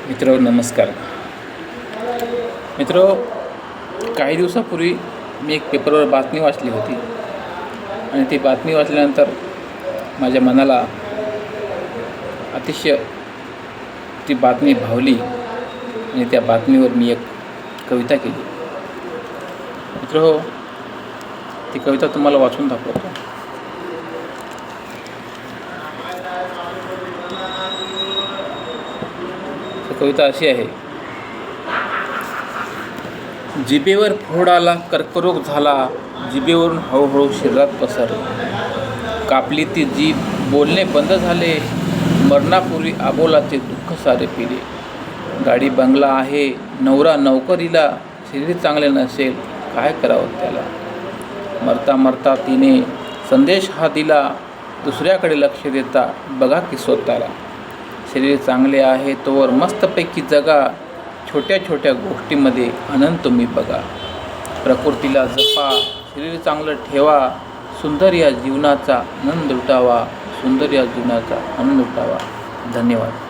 मित्र नमस्कार. मित्र, काही दिवसापूर्वी मी एक पेपरवर बातमी वाचली होती आणि ती बातमी वाचल्यानंतर माझ्या मनाला अतिशय ती बातमी भावली आणि त्या बातमीवर मी एक कविता केली. मित्र हो, ती कविता तुम्हाला वाचून दाखवतो. कविता अशी आहे. जिभेवर फोड आला, कर्करोग झाला, जिभेवरून हळूहळू शरीरात पसरला. कापली ती जीभ, बोलणे बंद झाले, मरणापूर्वी आबोलाचे दुःख सारे पिले. गाडी बंगला आहे, नवरा नोकरीला, शरीर चांगले नसेल, काय करावं त्याला. मरता मरता तिने संदेश हा दिला, दुसऱ्याकडे लक्ष देता बघा की स्वतःला. शरीर चांगले आहे तोवर मस्तपैकी जगा, छोट्या छोट्या गोष्टीमध्ये आनंद तुम्ही बघा. प्रकृतीला जपा, शरीर चांगलं ठेवा, सुंदर या जीवनाचा आनंद लुटावा, सुंदर या जीवनाचा आनंद लुटावा. धन्यवाद.